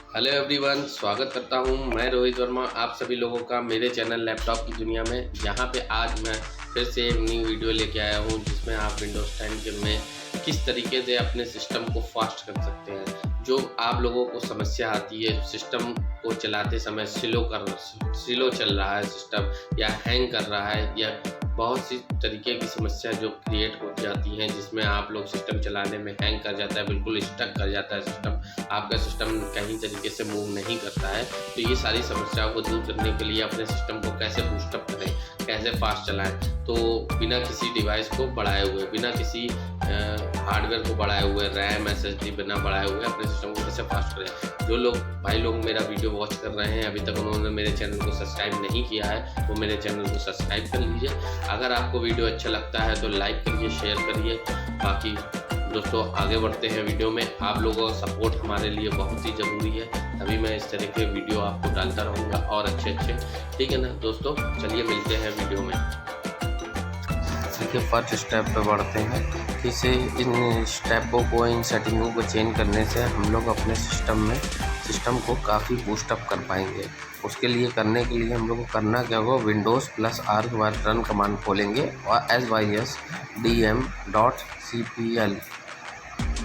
Hello everyone, स्वागत करता हूं मैं रोहित वर्मा आप सभी लोगों का मेरे चैनल लैपटॉप की दुनिया में। जहां पे आज मैं फिर से एक न्यू वीडियो लेके आया हूं जिसमें आप विंडोज़ 10 के में किस तरीके से अपने सिस्टम को फास्ट कर सकते हैं। जो आप लोगों को समस्या आती है सिस्टम को चलाते समय स्लो चल रहा है सिस्टम, या हैंग कर रहा है, या बहुत सी तरीके की समस्या जो क्रिएट हो जाती हैं जिसमें आप लोग सिस्टम चलाने में हैंग कर जाता है, बिल्कुल स्टक कर जाता है सिस्टम, आपका सिस्टम कहीं तरीके से मूव नहीं करता है। तो ये सारी समस्याओं को दूर करने के लिए अपने सिस्टम को कैसे बूस्टअप करें, कैसे फास्ट चलाएं, तो बिना किसी डिवाइस को बढ़ाए हुए, बिना किसी हार्डवेयर को बढ़ाए हुए, रैम एसएसडी बिना बढ़ाए हुए अपने सिस्टम को कैसे फास्ट करें। जो लोग भाई लोग मेरा वीडियो वॉच कर रहे हैं अभी तक उन्होंने मेरे चैनल को सब्सक्राइब नहीं किया है वो मेरे चैनल को सब्सक्राइब कर लीजिए। अगर आपको वीडियो अच्छा लगता है तो लाइक करिए, शेयर करिए। बाकी दोस्तों आगे बढ़ते हैं वीडियो में। आप लोगों का सपोर्ट हमारे लिए बहुत ही ज़रूरी है, तभी मैं इस तरह के वीडियो आपको डालता रहूँगा और अच्छे। ठीक है ना दोस्तों, चलिए मिलते हैं वीडियो में। देखिए फर्स्ट स्टेप पे बढ़ते हैं। इसे इन स्टेपों को, इन सेटिंगों को चेंज करने से हम लोग अपने सिस्टम को काफ़ी बूस्टअप कर पाएंगे। उसके लिए करने के लिए हम लोग को करना क्या होगा, Windows+R के बाद रन कमांड खोलेंगे और sys_dm.cpl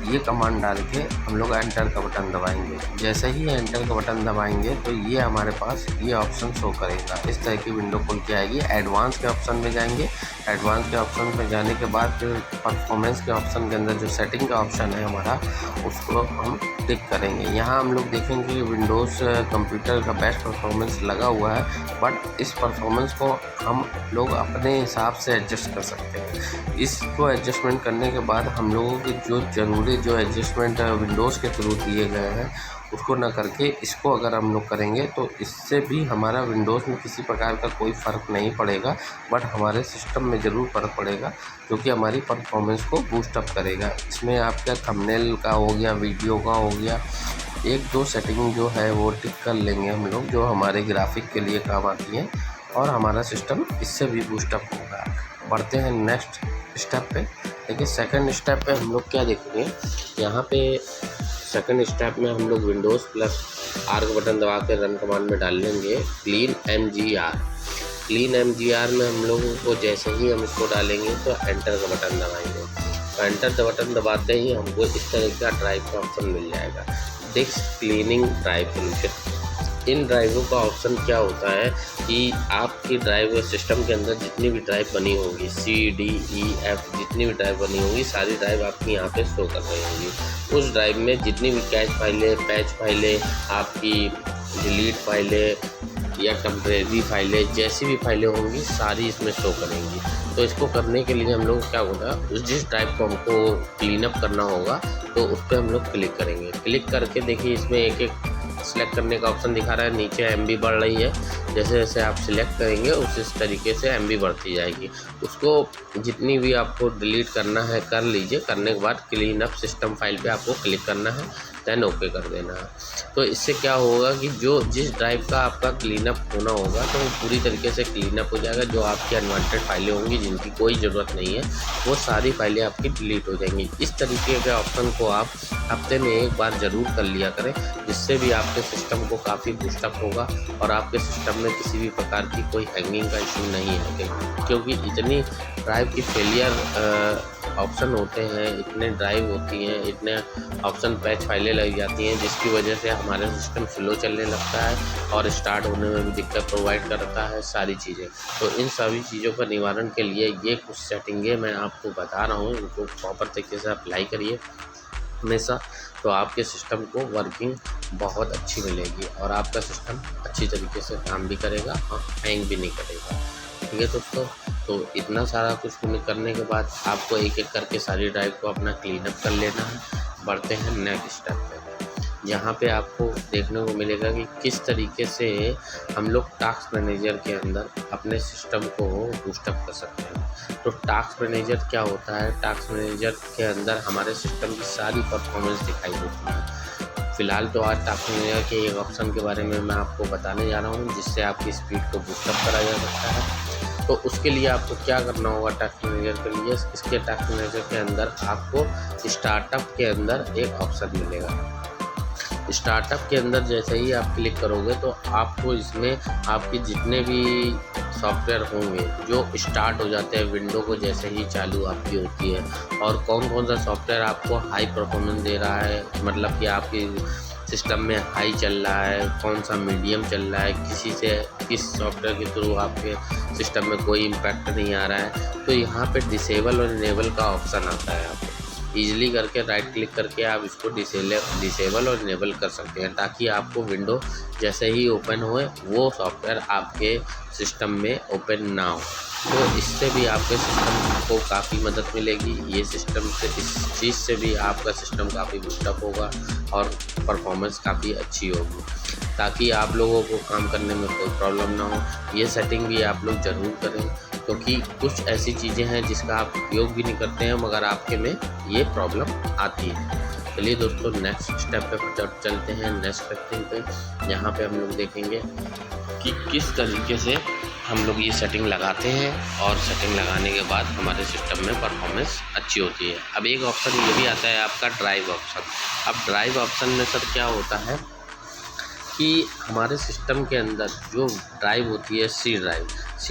ये कमांड डाल के हम लोग एंटर का बटन दबाएंगे। जैसे ही एंटर का बटन दबाएंगे तो ये हमारे पास ये ऑप्शन शो करेगा। इस तरह की विंडो खुल के आएगी। एडवांस के ऑप्शन में जाएंगे। एडवांस के ऑप्शन में जाने के बाद फिर परफॉर्मेंस के ऑप्शन के अंदर जो सेटिंग का ऑप्शन है हमारा, उसको हम टिक करेंगे। यहाँ हम लोग देखेंगे कि विंडोज़ कंप्यूटर का बेस्ट परफॉर्मेंस लगा हुआ है, बट इस परफॉर्मेंस को हम लोग अपने हिसाब से एडजस्ट कर सकते हैं। इसको एडजस्टमेंट करने के बाद हम लोगों की जो ज़रूरी जो एडजस्टमेंट विंडोज़ के थ्रू दिए गए हैं उसको ना करके इसको अगर हम लोग करेंगे तो इससे भी हमारा विंडोज़ में किसी प्रकार का कोई फ़र्क नहीं पड़ेगा, बट हमारे सिस्टम में ज़रूर फ़र्क पड़ेगा जो कि हमारी परफॉर्मेंस को बूस्टअप करेगा। इसमें आपका थंबनेल का हो गया, वीडियो का हो गया, एक दो सेटिंग जो है वो टिक कर लेंगे हम लोग जो हमारे ग्राफिक के लिए काम आती हैं, और हमारा सिस्टम इससे भी बूस्टअप होगा। बढ़ते हैं नेक्स्ट स्टेप पे। देखिए सेकंड स्टेप पे हम लोग क्या देखेंगे, यहाँ पे सेकंड स्टेप में हम लोग Windows+R का बटन दबा के रन कमांड में डाल लेंगे क्लीन mgr में हम लोगों को जैसे ही हम इसको डालेंगे तो एंटर का बटन दबाएंगे। तो एंटर का बटन दबाते ही हमको इस तरह का ड्राइव का ऑप्शन मिल जाएगा, डिस्क क्लीनिंग ड्राइव सोल्यूशन। इन ड्राइवों का ऑप्शन क्या होता है कि आपकी ड्राइव सिस्टम के अंदर जितनी भी ड्राइव बनी होगी, C, D, E, F जितनी भी ड्राइव बनी होगी सारी ड्राइव आपकी यहाँ पे शो कर रही होंगी। उस ड्राइव में जितनी भी कैश फाइलें, पैच फाइलें, आपकी डिलीट फाइलें या टेम्परेरी फाइलें, जैसी भी फाइलें होंगी सारी इसमें शो करेंगी। तो इसको करने के लिए हम लोग क्या होगा, जिस ड्राइव को हमको क्लीन अप करना होगा तो उस पर हम लोग क्लिक करेंगे। क्लिक करके देखिए इसमें एक एक सिलेक्ट करने का ऑप्शन दिखा रहा है, नीचे MB बढ़ रही है। जैसे जैसे आप सिलेक्ट करेंगे उस तरीके से MB बढ़ती जाएगी। उसको जितनी भी आपको डिलीट करना है कर लीजिए। करने के बाद क्लीन अप सिस्टम फाइल पे आपको क्लिक करना है, देन ओके कर देना है। तो इससे क्या होगा कि जिस ड्राइव का आपका क्लीन अप होना होगा तो वो पूरी तरीके से क्लीन अप हो जाएगा। जो आपकी अनवांटेड फाइलें होंगी जिनकी कोई ज़रूरत नहीं है वो सारी फाइलें आपकी डिलीट हो जाएंगी। इस तरीके के ऑप्शन को आप हफ्ते में एक बार ज़रूर कर लिया करें, जिससे भी आपके सिस्टम को काफ़ी बूस्टअप होगा और आपके सिस्टम में किसी भी प्रकार की कोई हैंगिंग का इशू नहीं है। क्योंकि इतनी ड्राइव की फेलियर ऑप्शन होते हैं, इतने ड्राइव होती हैं, इतने ऑप्शन पैच फाइलें लग जाती हैं जिसकी वजह से हमारा सिस्टम स्लो चलने लगता है और स्टार्ट होने में भी दिक्कत प्रोवाइड करता है सारी चीज़ें। तो इन सभी चीज़ों का निवारण के लिए ये कुछ सेटिंगें मैं आपको बता रहा हूँ, इनको प्रॉपर तरीके से अप्लाई करिए हमेशा, तो आपके सिस्टम को वर्किंग बहुत अच्छी मिलेगी और आपका सिस्टम अच्छी तरीके से काम भी करेगा और हैंग भी नहीं करेगा। ठीक है दोस्तों, तो इतना सारा कुछ करने के बाद आपको एक एक करके सारी ड्राइव को अपना क्लीन अप कर लेना है। बढ़ते हैं नेक्स्ट स्टेप पे। यहाँ पे आपको देखने को मिलेगा कि किस तरीके से हम लोग टास्क मैनेजर के अंदर अपने सिस्टम को बूस्टअप कर सकते हैं। तो टास्क मैनेजर क्या होता है, टास्क मैनेजर के अंदर हमारे सिस्टम की सारी परफॉर्मेंस दिखाई देती है। फ़िलहाल तो आज टास्क मैनेजर के एक ऑप्शन के बारे में मैं आपको बताने जा रहा हूँ जिससे आपकी स्पीड को बूस्टअप करा जा सकता है। तो उसके लिए आपको क्या करना होगा टास्क मैनेजर के लिए, इसके टास्क मैनेजर के अंदर आपको स्टार्टअप के अंदर एक ऑप्शन मिलेगा। स्टार्टअप के अंदर जैसे ही आप क्लिक करोगे तो आपको इसमें आपके जितने भी सॉफ्टवेयर होंगे जो स्टार्ट हो जाते हैं विंडो को जैसे ही चालू आपकी होती है, और कौन कौन सा सॉफ्टवेयर आपको हाई परफॉर्मेंस दे रहा है, मतलब कि आपकी सिस्टम में हाई चल रहा है, कौन सा मीडियम चल रहा है, किस सॉफ्टवेयर के थ्रू आपके सिस्टम में कोई इम्पैक्ट नहीं आ रहा है। तो यहाँ पे डिसेबल और इनेबल का ऑप्शन आता है। आप ईजिली करके राइट क्लिक करके आप इसको डिसेबल और इनेबल कर सकते हैं, ताकि आपको विंडो जैसे ही ओपन होए वो सॉफ्टवेयर आपके सिस्टम में ओपन ना हो। तो इससे भी आपके सिस्टम को काफ़ी मदद मिलेगी। ये सिस्टम से इस चीज़ से भी आपका सिस्टम काफ़ी बूस्टअप होगा और परफॉर्मेंस काफ़ी अच्छी होगी, ताकि आप लोगों को काम करने में कोई प्रॉब्लम ना हो। ये सेटिंग भी आप लोग ज़रूर करें, क्योंकि कुछ ऐसी चीज़ें हैं जिसका आप उपयोग भी नहीं करते हैं मगर आपके में ये प्रॉब्लम आती है। चलिए दोस्तों, नेक्स्ट स्टेप पे चलते हैं, नेक्स्ट सेटिंग पे। यहाँ पे हम लोग देखेंगे कि किस तरीके से हम लोग ये सेटिंग लगाते हैं और सेटिंग लगाने के बाद हमारे सिस्टम में परफॉर्मेंस अच्छी होती है। अब एक ऑप्शन ये भी आता है आपका ड्राइव ऑप्शन। अब ड्राइव ऑप्शन में सर क्या होता है कि हमारे सिस्टम के अंदर जो ड्राइव होती है सी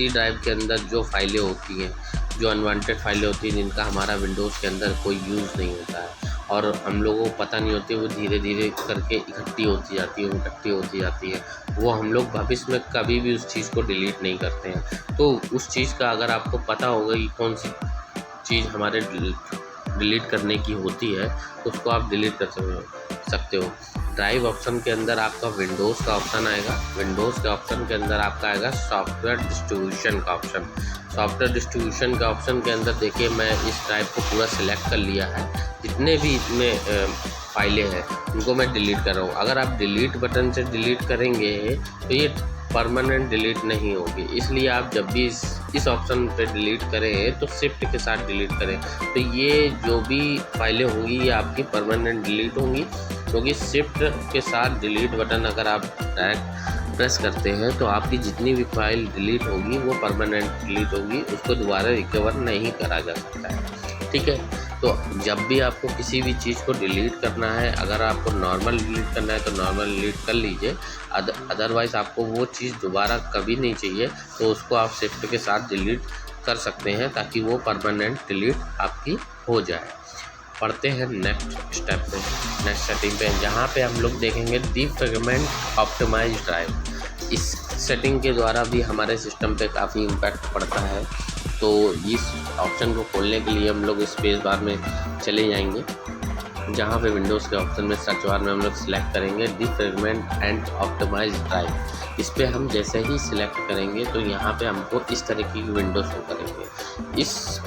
ड्राइव के अंदर जो फाइलें होती हैं, जो अनवांटेड फाइलें होती हैं जिनका हमारा विंडोज़ के अंदर कोई यूज़ नहीं होता है और हम लोगों को पता नहीं होती, वो धीरे धीरे करके इकट्ठी होती जाती है, वो हम लोग भविष्य में कभी भी उस चीज़ को डिलीट नहीं करते हैं। तो उस चीज़ का अगर आपको पता होगा कि कौन सी चीज़ हमारे डिलीट करने की होती है तो उसको आप डिलीट कर सकते हो। ड्राइव ऑप्शन के अंदर आपका विंडोज़ का ऑप्शन आएगा, विंडोज़ के ऑप्शन के अंदर आपका आएगा सॉफ्टवेयर डिस्ट्रीब्यूशन का ऑप्शन। सॉफ्टवेयर डिस्ट्रीब्यूशन का ऑप्शन के अंदर देखिए, मैं इस ड्राइव को पूरा सिलेक्ट कर लिया है, जितने भी इसमें फाइलें हैं उनको मैं डिलीट कर रहा हूँ। अगर आप डिलीट बटन से डिलीट करेंगे तो ये परमानेंट डिलीट नहीं होगी, इसलिए आप जब भी इस ऑप्शन पे डिलीट करें तो शिफ्ट के साथ डिलीट करें, तो ये जो भी फाइलें होंगी ये आपकी परमानेंट डिलीट होंगी, क्योंकि शिफ्ट के साथ डिलीट बटन अगर आप डायरेक्ट प्रेस करते हैं तो आपकी जितनी भी फाइल डिलीट होगी वो परमानेंट डिलीट होगी, उसको दोबारा रिकवर नहीं करा जा सकता है। ठीक है, तो जब भी आपको किसी भी चीज़ को डिलीट करना है, अगर आपको नॉर्मल डिलीट करना है तो नॉर्मल डिलीट कर लीजिए, अदरवाइज़ आपको वो चीज़ दोबारा कभी नहीं चाहिए तो उसको आप शिफ्ट के साथ डिलीट कर सकते हैं, ताकि वो परमानेंट डिलीट आपकी हो जाए। पढ़ते हैं नेक्स्ट स्टेप पे, नेक्स्ट सेटिंग पे, जहाँ पे हम लोग देखेंगे डिफ्रेगमेंट ऑप्टिमाइज ड्राइव। इस सेटिंग के द्वारा भी हमारे सिस्टम पे काफ़ी इम्पैक्ट पड़ता है। तो इस ऑप्शन को खोलने के लिए हम लोग स्पेस बार में चले जाएंगे, जहाँ पे विंडोज़ के ऑप्शन में सर्च बार में हम लोग सिलेक्ट करेंगे डिफ्रेगमेंट एंड ऑप्टिमाइज ड्राइव। इस पर हम जैसे ही सिलेक्ट करेंगे तो यहाँ पे हमको इस तरीके की विंडो शो करेंगे। इस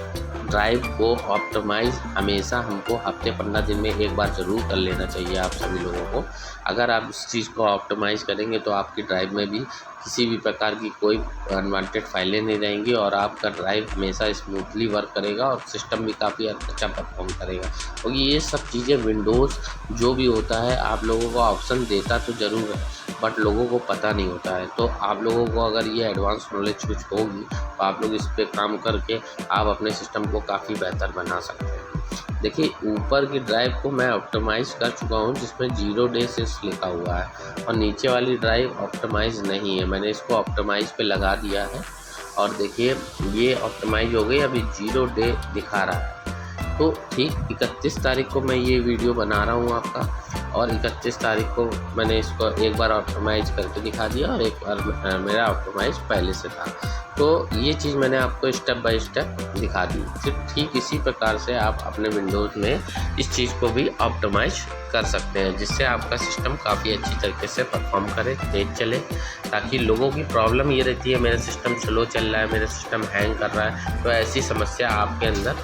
ड्राइव को ऑप्टिमाइज़ हमेशा हमको हफ्ते 15 दिन में एक बार ज़रूर कर लेना चाहिए आप सभी लोगों को। अगर आप इस चीज़ को ऑप्टिमाइज़ करेंगे तो आपकी ड्राइव में भी किसी भी प्रकार की कोई अनवांटेड फाइलें नहीं रहेंगी और आपका ड्राइव हमेशा स्मूथली वर्क करेगा और सिस्टम भी काफ़ी अच्छा परफॉर्म करेगा। क्योंकि ये सब चीज़ें विंडोज़ जो भी होता है आप लोगों को ऑप्शन देता तो ज़रूर है, बट लोगों को पता नहीं होता है। तो आप लोगों को अगर ये एडवांस नॉलेज कुछ होगी तो आप लोग इस पर काम करके आप अपने सिस्टम को काफ़ी बेहतर बना सकते हैं। देखिए, ऊपर की ड्राइव को मैं ऑप्टिमाइज़ कर चुका हूँ जिसमें 0 डे सिर्फ लिखा हुआ है, और नीचे वाली ड्राइव ऑप्टिमाइज़ नहीं है, मैंने इसको ऑप्टिमाइज़ पे लगा दिया है और देखिए ये ऑप्टिमाइज़ हो गई, अभी 0 डे दिखा रहा है। तो ठीक 31 तारीख को मैं ये वीडियो बना रहा हूँ आपका, और 31 तारीख को मैंने इसको एक बार ऑप्टिमाइज़ करके दिखा दिया और एक बार मेरा ऑप्टिमाइज़ पहले से था। तो ये चीज़ मैंने आपको स्टेप बाय स्टेप दिखा दी। फिर ठीक इसी प्रकार से आप अपने विंडोज़ में इस चीज़ को भी ऑप्टिमाइज़ कर सकते हैं, जिससे आपका सिस्टम काफ़ी अच्छी तरीके से परफॉर्म करे, तेज चले। ताकि लोगों की प्रॉब्लम ये रहती है मेरा सिस्टम स्लो चल रहा है, मेरा सिस्टम हैंग कर रहा है, तो ऐसी समस्या आपके अंदर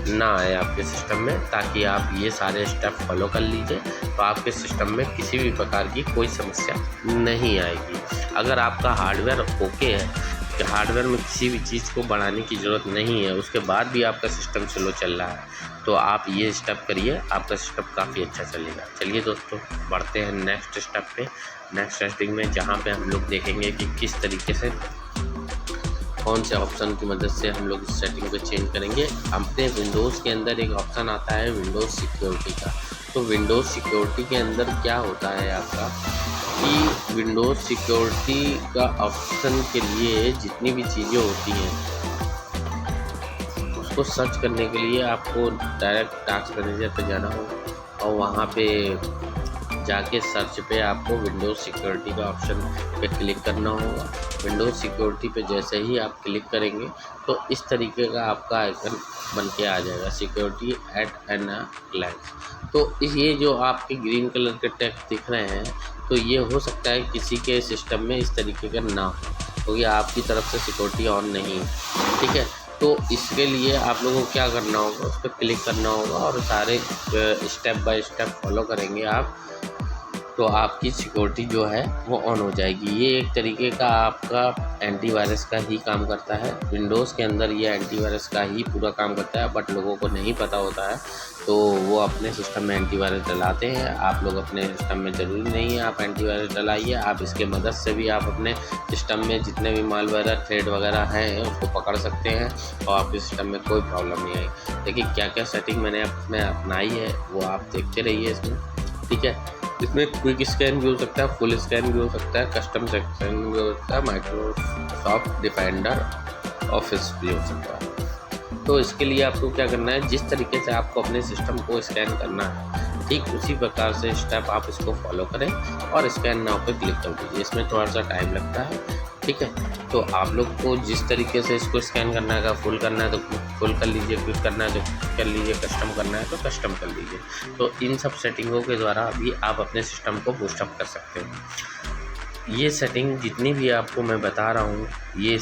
ना आए आपके सिस्टम में। ताकि आप ये सारे स्टेप फॉलो कर लीजिए तो आपके सिस्टम में किसी भी प्रकार की कोई समस्या नहीं आएगी। अगर आपका हार्डवेयर ओके है, हार्डवेयर में किसी भी चीज़ को बढ़ाने की ज़रूरत नहीं है, उसके बाद भी आपका सिस्टम स्लो चल रहा है, तो आप ये स्टेप करिए, आपका सिस्टम काफ़ी अच्छा चलेगा। चलिए दोस्तों, बढ़ते हैं नेक्स्ट स्टेप पे, नेक्स्ट सेटिंग में, जहाँ पे हम लोग देखेंगे कि किस तरीके से कौन से ऑप्शन की मदद से हम लोग इस सेटिंग को चेंज करेंगे। अपने विंडोज़ के अंदर एक ऑप्शन आता है विंडोज़ सिक्योरिटी का। तो विंडोज़ सिक्योरिटी के अंदर क्या होता है आपका कि विंडोज़ सिक्योरिटी का ऑप्शन के लिए जितनी भी चीज़ें होती हैं उसको सर्च करने के लिए आपको डायरेक्ट टास्क मैनेजर पे जाना होगा और वहाँ पे जाके सर्च पे आपको विंडोज़ सिक्योरिटी का ऑप्शन पे क्लिक करना होगा। विंडोज़ सिक्योरिटी पे जैसे ही आप क्लिक करेंगे तो इस तरीके का आपका आइकन बन के आ जाएगा, सिक्योरिटी एट एन ग्लैंस। तो ये जो आपके ग्रीन कलर के टेक्स्ट दिख रहे हैं तो ये हो सकता है किसी के सिस्टम में इस तरीके का ना हो, क्योंकि आपकी तरफ से सिक्योरिटी ऑन नहीं है, ठीक है। तो इसके लिए आप लोगों को क्या करना होगा, उस पर क्लिक करना होगा और सारे स्टेप बाय स्टेप फॉलो करेंगे आप, तो आपकी सिक्योरिटी जो है वो ऑन हो जाएगी। ये एक तरीके का आपका एंटीवायरस का ही काम करता है। विंडोज़ के अंदर ये एंटीवायरस का ही पूरा काम करता है, बट लोगों को नहीं पता होता है तो वो अपने सिस्टम में एंटीवायरस डलाते हैं। आप लोग अपने सिस्टम में ज़रूरी नहीं है आप एंटीवायरस डलाइए, आप इसके मदद से भी आप अपने सिस्टम में जितने भी मालवेयर थ्रेड वगैरह हैं उसको पकड़ सकते हैं और आपके सिस्टम में कोई प्रॉब्लम नहीं आई। देखिए क्या क्या सेटिंग मैंने अपने अपनाई है वो आप देखते रहिए इसमें, ठीक है। इसमें क्विक स्कैन भी हो सकता है, फुल स्कैन भी हो सकता है, कस्टम सेक्शन भी हो सकता है, माइक्रोसॉफ्ट डिफेंडर ऑफिस भी हो सकता है। तो इसके लिए आपको क्या करना है, जिस तरीके से आपको अपने सिस्टम को स्कैन करना है ठीक उसी प्रकार से स्टेप आप इसको फॉलो करें और स्कैन नाउ पे क्लिक कर दीजिए। इसमें थोड़ा सा टाइम लगता है, ठीक है। तो आप लोग को जिस तरीके से इसको स्कैन करना है, फुल करना है तो फुल कर लीजिए, क्विक करना है तो क्विक कर लीजिए, कस्टम करना है तो कस्टम कर लीजिए। तो इन सब सेटिंगों के द्वारा भी आप अपने सिस्टम को बूस्टअप कर सकते हैं। ये सेटिंग जितनी भी आपको मैं बता रहा हूँ ये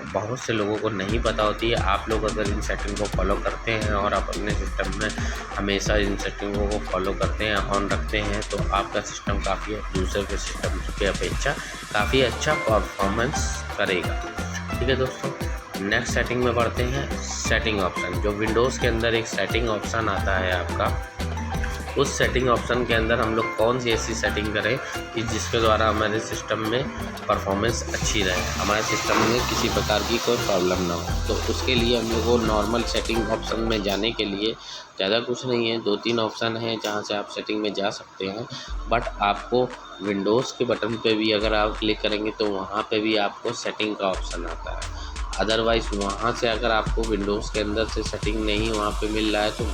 बहुत से लोगों को नहीं पता होती है। आप लोग अगर इन सेटिंग को फॉलो करते हैं और आप अपने सिस्टम में हमेशा इन सेटिंगों को फॉलो करते हैं, ऑन रखते हैं, तो आपका सिस्टम काफ़ी दूसरे के सिस्टम की अपेक्षा काफ़ी अच्छा परफॉर्मेंस करेगा, ठीक है दोस्तों। नेक्स्ट सेटिंग में बढ़ते हैं, सेटिंग ऑप्शन। जो विंडोज़ के अंदर एक सेटिंग ऑप्शन आता है आपका, उस सेटिंग ऑप्शन के अंदर हम लोग कौन सी ऐसी सेटिंग करें कि जिसके द्वारा हमारे सिस्टम में परफॉर्मेंस अच्छी रहे, हमारे सिस्टम में किसी प्रकार की कोई प्रॉब्लम ना हो। तो उसके लिए हम लोग को नॉर्मल सेटिंग ऑप्शन में जाने के लिए ज़्यादा कुछ नहीं है, 2-3 ऑप्शन हैं जहां से आप सेटिंग में जा सकते हैं। बट आपको विंडोज़ के बटन पे भी अगर आप क्लिक करेंगे तो वहाँ पे भी आपको सेटिंग का ऑप्शन आता है। अदरवाइज़ वहाँ से अगर आपको विंडोज़ के अंदर से सेटिंग नहीं वहाँ पे मिल रहा है तो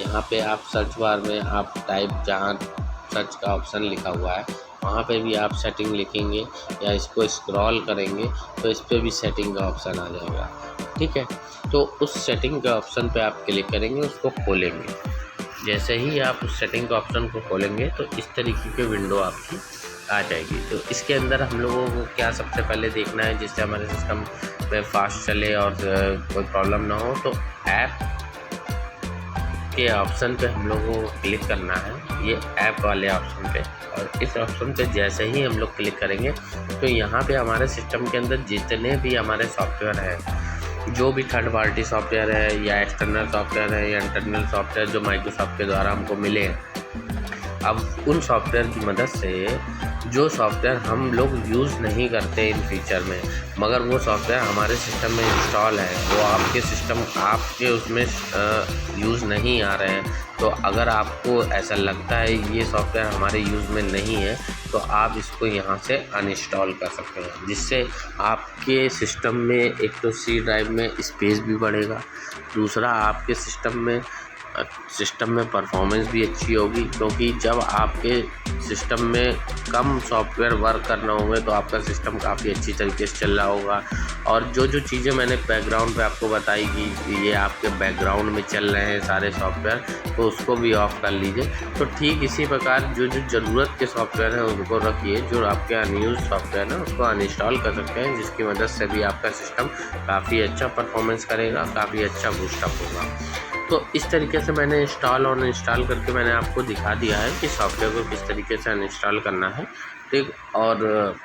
यहाँ पे आप सर्च बार में आप टाइप जहाँ सर्च का ऑप्शन लिखा हुआ है वहाँ पे भी आप सेटिंग लिखेंगे या इसको स्क्रॉल करेंगे तो इस पर भी सेटिंग का ऑप्शन आ जाएगा, ठीक है। तो उस सेटिंग के ऑप्शन पे आप क्लिक करेंगे, उसको खोलेंगे। जैसे ही आप उस सेटिंग के ऑप्शन को खोलेंगे तो इस तरीके की विंडो आपकी आ जाएगी। तो इसके अंदर हम लोगों को क्या सबसे पहले देखना है जिससे हमारे सिस्टम में फास्ट चले और कोई प्रॉब्लम ना हो, तो ऐप के ऑप्शन पे हम लोगों को क्लिक करना है, ये ऐप वाले ऑप्शन पे। और इस ऑप्शन पे जैसे ही हम लोग क्लिक करेंगे तो यहाँ पे हमारे सिस्टम के अंदर जितने भी हमारे सॉफ्टवेयर हैं, जो भी थर्ड पार्टी सॉफ्टवेयर है या एक्सटर्नल सॉफ्टवेयर है या इंटरनल सॉफ्टवेयर जो माइक्रोसॉफ्ट के द्वारा हमको मिले हैं, अब उन सॉफ्टवेयर की मदद से जो सॉफ्टवेयर हम लोग यूज़ नहीं करते इन फीचर में, मगर वो सॉफ्टवेयर हमारे सिस्टम में इंस्टॉल है, वो आपके सिस्टम आपके उसमें यूज़ नहीं आ रहे हैं, तो अगर आपको ऐसा लगता है ये सॉफ्टवेयर हमारे यूज़ में नहीं है तो आप इसको यहाँ से अनइंस्टॉल कर सकते हैं, जिससे आपके सिस्टम में एक तो सी ड्राइव में स्पेस भी बढ़ेगा, दूसरा आपके सिस्टम में परफॉर्मेंस भी अच्छी होगी। क्योंकि जब आपके सिस्टम में कम सॉफ्टवेयर वर्क करना होंगे तो आपका सिस्टम काफ़ी अच्छी तरीके से चल रहा होगा। और जो जो चीज़ें मैंने बैकग्राउंड पे आपको बताई कि ये आपके बैकग्राउंड में चल रहे हैं सारे सॉफ्टवेयर, तो उसको भी ऑफ़ कर लीजिए। तो ठीक इसी प्रकार जो जो ज़रूरत के सॉफ्टवेयर हैं उनको रखिए, जो आपके अनयूज सॉफ्टवेयर है उसको अनइंस्टॉल कर सकते हैं, जिसकी मदद से भी आपका सिस्टम काफ़ी अच्छा परफॉर्मेंस करेगा, काफ़ी अच्छा बूस्टअप होगा। तो इस तरीके से मैंने इंस्टॉल और अनइंस्टॉल करके मैंने आपको दिखा दिया है कि सॉफ्टवेयर को किस तरीके से अनइंस्टॉल करना है, ठीक। और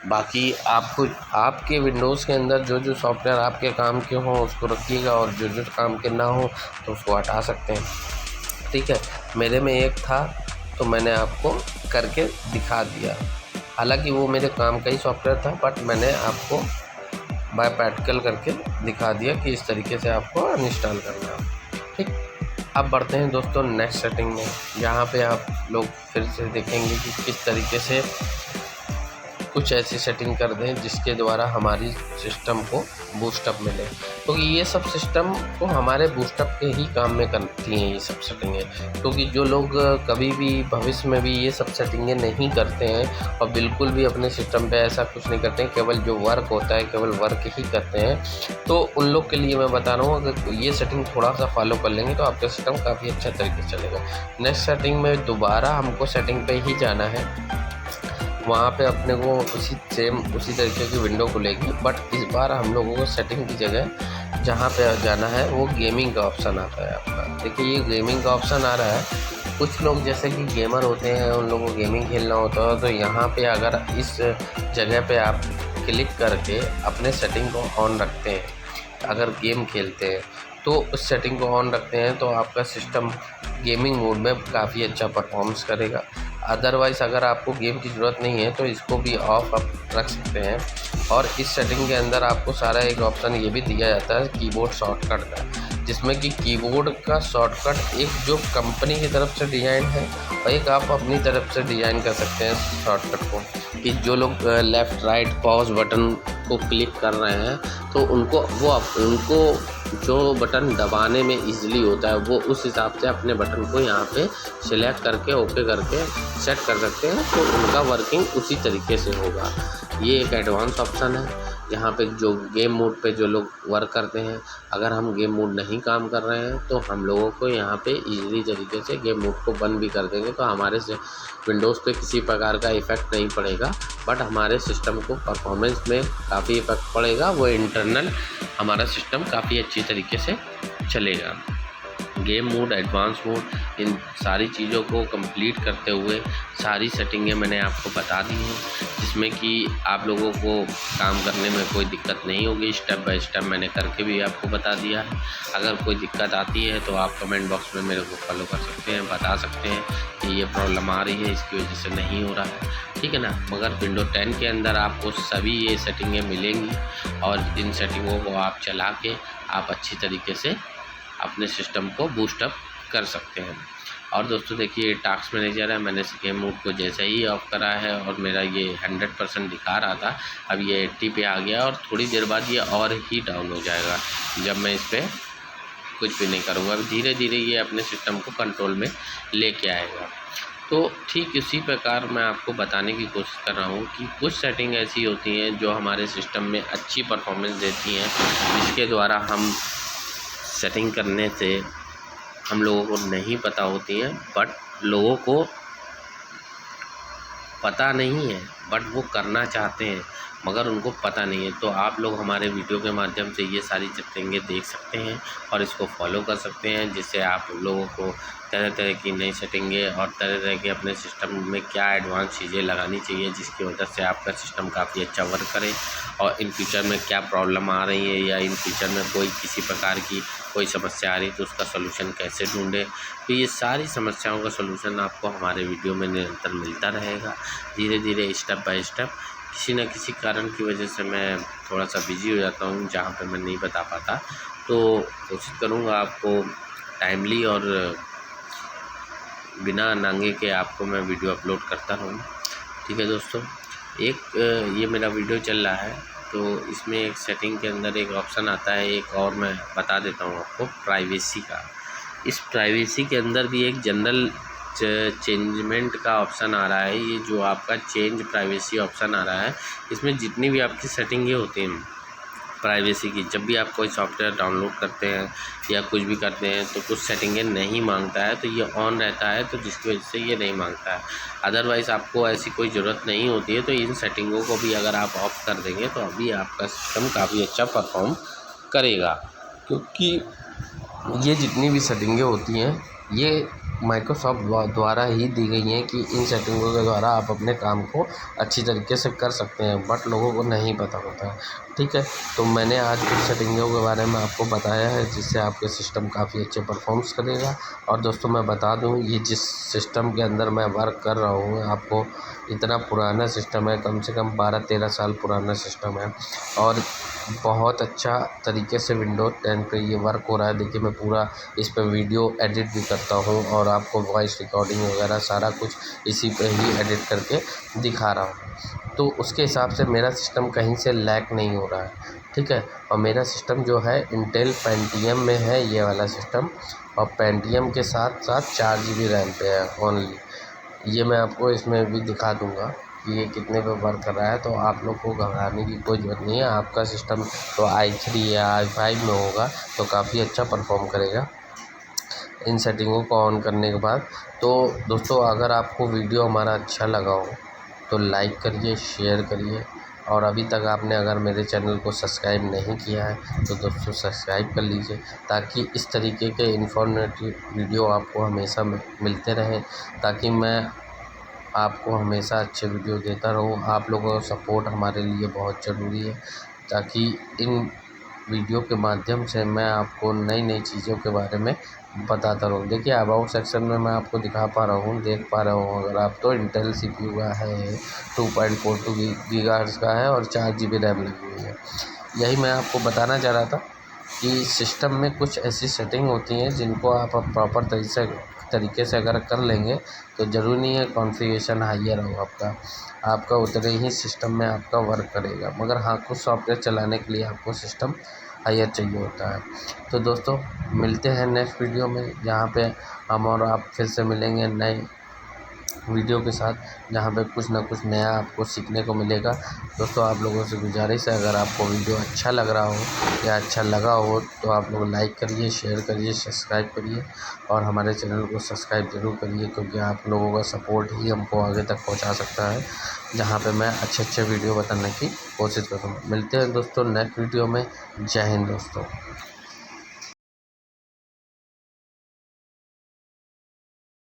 बाकी आपको आपके विंडोज़ के अंदर जो जो सॉफ्टवेयर आपके काम के हों उसको रखिएगा और जो जो काम के ना हो तो उसको हटा सकते हैं, ठीक है। मेरे में एक था तो मैंने आपको करके दिखा दिया, हालांकि वो मेरे काम का ही सॉफ्टवेयर था, बट मैंने आपको बाय प्रैक्टिकल करके दिखा दिया कि इस तरीके से आपको अनइंस्टॉल करना है, ठीक। अब बढ़ते हैं दोस्तों नेक्स्ट सेटिंग में, जहाँ पे आप लोग फिर से देखेंगे कि किस तरीके से कुछ ऐसी सेटिंग कर दें जिसके द्वारा हमारी सिस्टम को बूस्टअप मिले। क्योंकि ये सब सिस्टम को हमारे बूस्टअप के ही काम में करती हैं ये सब सेटिंगें। क्योंकि जो लोग कभी भी भविष्य में भी ये सब सेटिंगें नहीं करते हैं और बिल्कुल भी अपने सिस्टम पे ऐसा कुछ नहीं करते हैं, केवल जो वर्क होता है केवल वर्क ही करते हैं, तो उन लोग के लिए मैं बता रहा हूँ अगर ये सेटिंग थोड़ा सा फॉलो कर लेंगे तो आपका सिस्टम काफ़ी अच्छा तरीके से चलेगा। नेक्स्ट सेटिंग में दोबारा हमको सेटिंग पे ही जाना है, वहाँ पे अपने को उसी तरीके की विंडो खुलेगी, बट इस बार हम लोगों को सेटिंग की जगह जहाँ पे जाना है वो गेमिंग का ऑप्शन आता है आपका। देखिए ये गेमिंग का ऑप्शन आ रहा है। कुछ लोग जैसे कि गेमर होते हैं, उन लोगों को गेमिंग खेलना होता है, तो यहाँ पे अगर इस जगह पे आप क्लिक करके अपने सेटिंग को ऑन रखते हैं, अगर गेम खेलते हैं तो उस सेटिंग को ऑन रखते हैं तो आपका सिस्टम गेमिंग मोड में काफ़ी अच्छा परफॉर्मेंस करेगा। अदरवाइज़ अगर आपको गेम की ज़रूरत नहीं है तो इसको भी ऑफ आप रख सकते हैं। और इस सेटिंग के अंदर आपको सारा एक ऑप्शन ये भी दिया जाता है कीबोर्ड शॉर्टकट का, जिसमें कि कीबोर्ड का शॉर्टकट एक जो कंपनी की तरफ से डिज़ाइन है और एक आप अपनी तरफ से डिज़ाइन कर सकते हैं शॉर्टकट को, कि जो लोग लेफ़्ट राइट पॉज बटन को क्लिक कर रहे हैं तो उनको जो बटन दबाने में इजीली होता है वो उस हिसाब से अपने बटन को यहाँ पे सिलेक्ट करके ओके करके सेट कर सकते हैं, तो उनका वर्किंग उसी तरीके से होगा। ये एक एडवांस ऑप्शन है यहाँ पे जो गेम मोड पे जो लोग वर्क करते हैं, अगर हम गेम मोड नहीं काम कर रहे हैं तो हम लोगों को यहाँ पे इजीली तरीके से गेम मोड को बंद भी कर देंगे तो हमारे से विंडोज़ पे किसी प्रकार का इफ़ेक्ट नहीं पड़ेगा, बट हमारे सिस्टम को परफॉर्मेंस में काफ़ी इफ़ेक्ट पड़ेगा। वो इंटरनल हमारा सिस्टम काफ़ी अच्छी तरीके से चलेगा। गेम मोड, एडवांस मोड, इन सारी चीज़ों को कंप्लीट करते हुए सारी सेटिंगें मैंने आपको बता दी हैं, जिसमें कि आप लोगों को काम करने में कोई दिक्कत नहीं होगी। स्टेप बाय स्टेप मैंने करके भी आपको बता दिया है। अगर कोई दिक्कत आती है तो आप कमेंट बॉक्स में मेरे को फॉलो कर सकते हैं, बता सकते हैं कि ये प्रॉब्लम आ रही है, इसकी वजह से नहीं हो रहा है, ठीक है ना। मगर विंडो 10 के अंदर आपको सभी ये सेटिंगें मिलेंगी और इन सेटिंगों को आप चला के आप अच्छी तरीके से अपने सिस्टम को बूस्टअप कर सकते हैं। और दोस्तों देखिए टास्क मैनेजर है, मैंने गेम मोड को जैसे ही ऑफ करा है और मेरा ये 100% दिखा रहा था, अब ये 80 पे आ गया और थोड़ी देर बाद ये और ही डाउन हो जाएगा जब मैं इस पर कुछ भी नहीं करूँगा। अब धीरे धीरे ये अपने सिस्टम को कंट्रोल में लेके आएगा। तो ठीक इसी प्रकार मैं आपको बताने की कोशिश कर रहा हूँ कि कुछ सेटिंग ऐसी होती हैं जो हमारे सिस्टम में अच्छी परफॉर्मेंस देती हैं, जिसके द्वारा हम सेटिंग करने से हम लोगों को नहीं पता होती हैं, बट लोगों को पता नहीं है, बट वो करना चाहते हैं मगर उनको पता नहीं है। तो आप लोग हमारे वीडियो के माध्यम से ये सारी सेटिंगें देख सकते हैं और इसको फॉलो कर सकते हैं, जिससे आप लोगों को तरह तरह की नई सेटिंगें और तरह तरह के अपने सिस्टम में क्या एडवांस चीज़ें लगानी चाहिए जिसकी वजह से आपका सिस्टम काफ़ी अच्छा वर्क करे, और इन फ्यूचर में क्या प्रॉब्लम आ रही है या इन फ्यूचर में कोई किसी प्रकार की कोई समस्या आ रही है तो उसका सलूशन कैसे ढूंढे। तो ये सारी समस्याओं का सलूशन आपको हमारे वीडियो में निरंतर मिलता रहेगा, धीरे धीरे स्टेप बाय स्टेप। किसी न किसी कारण की वजह से मैं थोड़ा सा बिजी हो जाता हूँ जहाँ पे मैं नहीं बता पाता, तो कोशिश करूँगा आपको टाइमली और बिना नांगे के आपको मैं वीडियो अपलोड करता रहूँ, ठीक है दोस्तों। एक ये मेरा वीडियो चल रहा है तो इसमें एक सेटिंग के अंदर एक ऑप्शन आता है, एक और मैं बता देता हूँ आपको, प्राइवेसी का। इस प्राइवेसी के अंदर भी एक जनरल चेंजमेंट का ऑप्शन आ रहा है। ये जो आपका चेंज प्राइवेसी ऑप्शन आ रहा है, इसमें जितनी भी आपकी सेटिंगें होती हैं प्राइवेसी की, जब भी आप कोई सॉफ्टवेयर डाउनलोड करते हैं या कुछ भी करते हैं तो कुछ सेटिंगें नहीं मांगता है, तो ये ऑन रहता है, तो जिसकी वजह से ये नहीं मांगता है। अदरवाइज़ आपको ऐसी कोई ज़रूरत नहीं होती है, तो इन सेटिंगों को भी अगर आप ऑफ कर देंगे तो अभी आपका सिस्टम काफ़ी अच्छा परफॉर्म करेगा। क्योंकि ये जितनी भी सेटिंगें होती हैं ये माइक्रोसॉफ्ट द्वारा ही दी गई हैं कि इन सेटिंगों के द्वारा आप अपने काम को अच्छी तरीके से कर सकते हैं, बट लोगों को नहीं पता होता है। ठीक है, तो मैंने आज कुछ सेटिंगों के बारे में आपको बताया है जिससे आपके सिस्टम काफ़ी अच्छे परफॉर्म्स करेगा। और दोस्तों मैं बता दूं, ये जिस सिस्टम के अंदर मैं वर्क कर रहा हूँ, आपको इतना पुराना सिस्टम है, कम से कम 12-13 साल पुराना सिस्टम है और बहुत अच्छा तरीके से विंडोज़ 10 पे ये वर्क हो रहा है। देखिए, मैं पूरा इस पे वीडियो एडिट भी करता हूँ और आपको वॉइस रिकॉर्डिंग वगैरह सारा कुछ इसी पे ही एडिट करके दिखा रहा हूँ। तो उसके हिसाब से मेरा सिस्टम कहीं से लैग नहीं हो रहा है। ठीक है, और मेरा सिस्टम जो है इंटेल पेंटियम में है ये वाला सिस्टम, और पेंटियम के साथ साथ 4 GB रैम पे है ओनली। ये मैं आपको इसमें भी दिखा दूँगा कि ये कितने पे वर्क कर रहा है, तो आप लोग को घबराने की कोई ज़रूरत नहीं है। आपका सिस्टम तो i3 या i5 में होगा तो काफ़ी अच्छा परफॉर्म करेगा इन सेटिंगों को ऑन करने के बाद। तो दोस्तों, अगर आपको वीडियो हमारा अच्छा लगा हो तो लाइक करिए, शेयर करिए, और अभी तक आपने अगर मेरे चैनल को सब्सक्राइब नहीं किया है तो दोस्तों सब्सक्राइब कर लीजिए, ताकि इस तरीके के इन्फॉर्मेटिव वीडियो आपको हमेशा मिलते रहें, ताकि मैं आपको हमेशा अच्छे वीडियो देता रहूं। आप लोगों का सपोर्ट हमारे लिए बहुत ज़रूरी है, ताकि इन वीडियो के माध्यम से मैं आपको नई नई चीज़ों के बारे में बताता रहूँ। देखिए, अबाउट सेक्शन में मैं आपको दिखा पा रहा हूँ, देख पा रहा हूँ, अगर आप तो इंटेल CPU का है, 2.42 गीगाहर्ट्ज़ का है और 4 GB रैम लगी हुई है। यही मैं आपको बताना चाह रहा था कि सिस्टम में कुछ ऐसी सेटिंग होती हैं जिनको आप प्रॉपर तरीके से अगर कर लेंगे तो ज़रूरी नहीं है कॉन्फ़िगरेशन हाइयर हो आपका उतने ही सिस्टम में आपका वर्क करेगा, मगर हाँ, कुछ सॉफ्टवेयर चलाने के लिए आपको सिस्टम हाइयर चाहिए होता है। तो दोस्तों, मिलते हैं नेक्स्ट वीडियो में, जहाँ पे हम और आप फिर से मिलेंगे नए वीडियो के साथ, जहाँ पे कुछ ना कुछ नया आपको सीखने को मिलेगा। दोस्तों, आप लोगों से गुजारिश है, अगर आपको वीडियो अच्छा लग रहा हो या अच्छा लगा हो तो आप लोग लाइक करिए, शेयर करिए, सब्सक्राइब करिए, और हमारे चैनल को सब्सक्राइब ज़रूर करिए, क्योंकि आप लोगों का सपोर्ट ही हमको आगे तक पहुँचा सकता है, जहाँ पे मैं अच्छे वीडियो बताने की कोशिश करूँगा। मिलते हैं दोस्तों नेक्स्ट वीडियो में। जय हिंद दोस्तों।